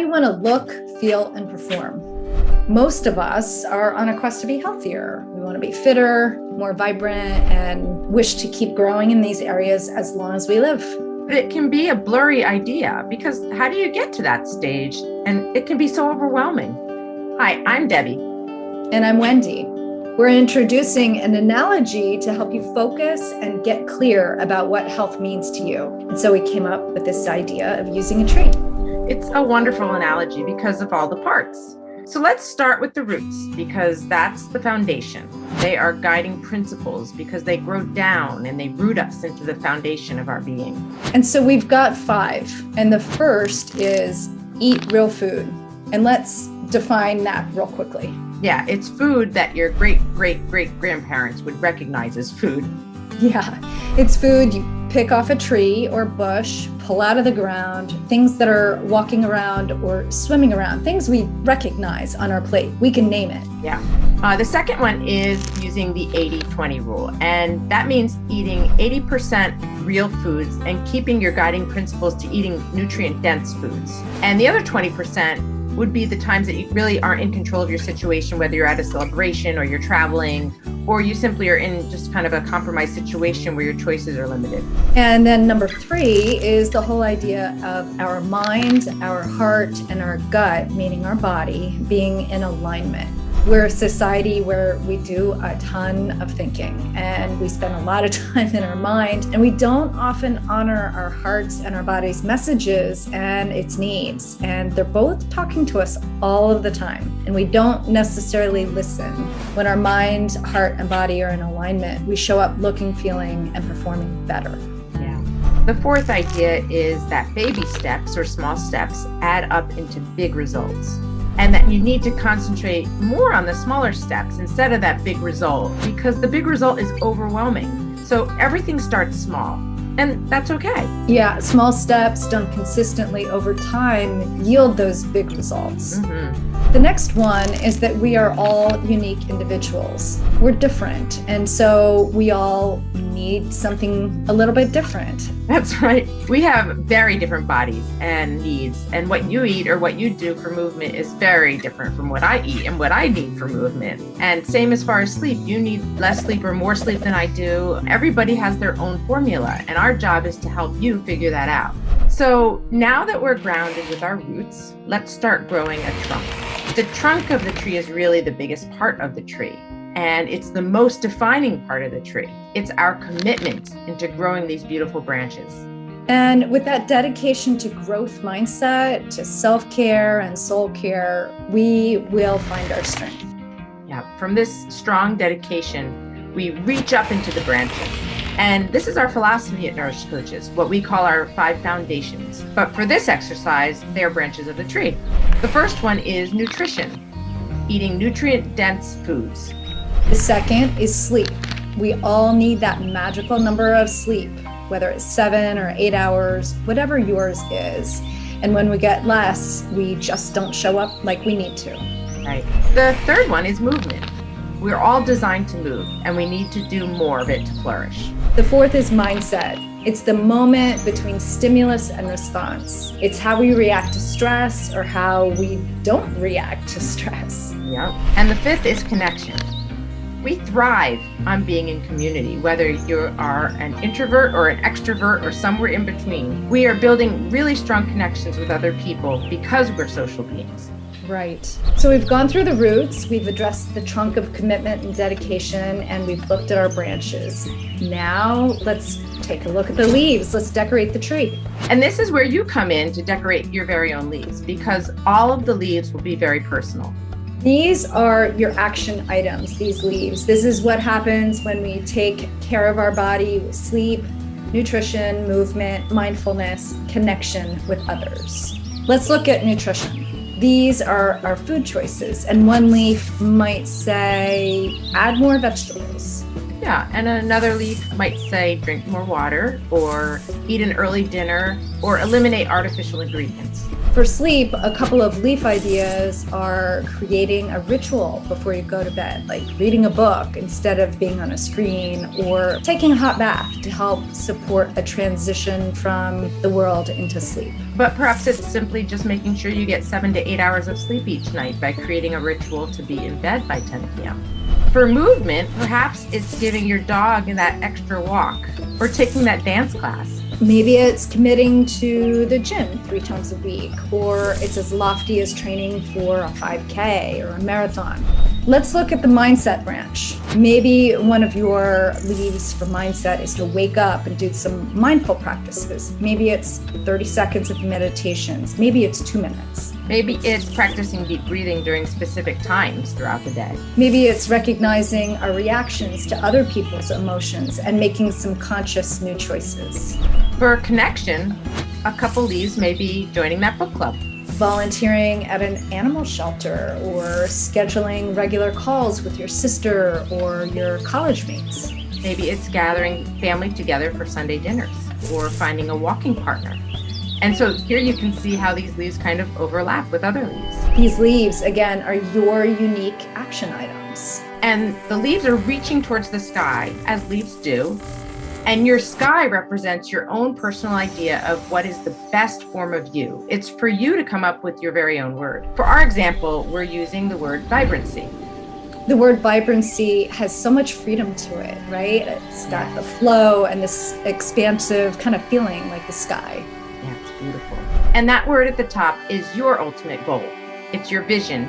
you want to look, feel, and perform. Most of us are on a quest to be healthier. We want to be fitter, more vibrant, and wish to keep growing in these areas as long as we live. But it can be a blurry idea because how do you get to that stage? And it can be so overwhelming. Hi, I'm Debbie. And I'm Wendy. We're introducing an analogy to help you focus and get clear about what health means to you. And so we came up with this idea of using a tree. It's a wonderful analogy because of all the parts. So let's start with the roots because that's the foundation. They are guiding principles because they grow down and they root us into the foundation of our being. And so we've got 5. And the first is eat real food. And let's define that real quickly. Yeah, it's food that your great-great-great-grandparents would recognize as food. Yeah, it's food you pick off a tree or bush, pull out of the ground, things that are walking around or swimming around, things we recognize on our plate. We can name it. Yeah. The second one is using the 80-20 rule. And that means eating 80% real foods and keeping your guiding principles to eating nutrient-dense foods. And the other 20% would be the times that you really aren't in control of your situation, whether you're at a celebration or you're traveling, or you simply are in just kind of a compromised situation where your choices are limited. And then number 3 is the whole idea of our mind, our heart, and our gut, meaning our body, being in alignment. We're a society where we do a ton of thinking and we spend a lot of time in our mind, and we don't often honor our hearts and our body's messages and its needs. And they're both talking to us all of the time, and we don't necessarily listen. When our mind, heart, and body are in alignment, we show up looking, feeling, and performing better. Yeah. The fourth idea is that baby steps or small steps add up into big results. And that you need to concentrate more on the smaller steps instead of that big result, because the big result is overwhelming. So everything starts small, and that's okay. Yeah, small steps done consistently over time yield those big results. Mm-hmm. The next one is that we are all unique individuals. We're different, and so we all need something a little bit different. That's right. We have very different bodies and needs, and what you eat or what you do for movement is very different from what I eat and what I need for movement. And same as far as sleep. You need less sleep or more sleep than I do. Everybody has their own formula, and our job is to help you figure that out. So now that we're grounded with our roots, let's start growing a trunk. The trunk of the tree is really the biggest part of the tree, and it's the most defining part of the tree. It's our commitment into growing these beautiful branches. And with that dedication to growth mindset, to self-care and soul care, we will find our strength. Yeah, from this strong dedication, we reach up into the branches. And this is our philosophy at Nourish Coaches, what we call our 5 foundations. But for this exercise, they are branches of the tree. The first one is nutrition, eating nutrient-dense foods. The second is sleep. We all need that magical number of sleep, whether it's 7 or 8 hours, whatever yours is. And when we get less, we just don't show up like we need to. Right. The third one is movement. We're all designed to move, and we need to do more of it to flourish. The fourth is mindset. It's the moment between stimulus and response. It's how we react to stress or how we don't react to stress. Yeah. And the fifth is connection. We thrive on being in community, whether you are an introvert or an extrovert or somewhere in between. We are building really strong connections with other people because we're social beings. Right. So we've gone through the roots, we've addressed the trunk of commitment and dedication, and we've looked at our branches. Now let's take a look at the leaves. Let's decorate the tree. And this is where you come in to decorate your very own leaves, because all of the leaves will be very personal. These are your action items, these leaves. This is what happens when we take care of our body with sleep, nutrition, movement, mindfulness, connection with others. Let's look at nutrition. These are our food choices, and one leaf might say, add more vegetables. Yeah, and another leaf might say drink more water, or eat an early dinner, or eliminate artificial ingredients. For sleep, a couple of leaf ideas are creating a ritual before you go to bed, like reading a book instead of being on a screen, or taking a hot bath to help support a transition from the world into sleep. But perhaps it's simply just making sure you get 7 to 8 hours of sleep each night by creating a ritual to be in bed by 10 p.m. For movement, perhaps it's giving your dog that extra walk or taking that dance class. Maybe it's committing to the gym 3 times a week, or it's as lofty as training for a 5K or a marathon. Let's look at the mindset branch. Maybe one of your leaves for mindset is to wake up and do some mindful practices. Maybe it's 30 seconds of meditations. Maybe it's 2 minutes. Maybe it's practicing deep breathing during specific times throughout the day. Maybe it's recognizing our reactions to other people's emotions and making some conscious new choices. For connection, a couple leaves may be joining that book club. Volunteering at an animal shelter, or scheduling regular calls with your sister or your college mates. Maybe it's gathering family together for Sunday dinners, or finding a walking partner. And so here you can see how these leaves kind of overlap with other leaves. These leaves, again, are your unique action items. And the leaves are reaching towards the sky, as leaves do. And your sky represents your own personal idea of what is the best form of you. It's for you to come up with your very own word. For our example, we're using the word vibrancy. The word vibrancy has so much freedom to it, right? It's got the flow and this expansive kind of feeling like the sky. Yeah, it's beautiful. And that word at the top is your ultimate goal. It's your vision,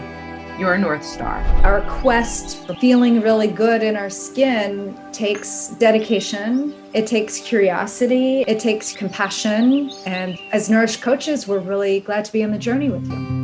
your North Star. Our quest for feeling really good in our skin takes dedication, it takes curiosity, it takes compassion. And as Nourish coaches, we're really glad to be on the journey with you.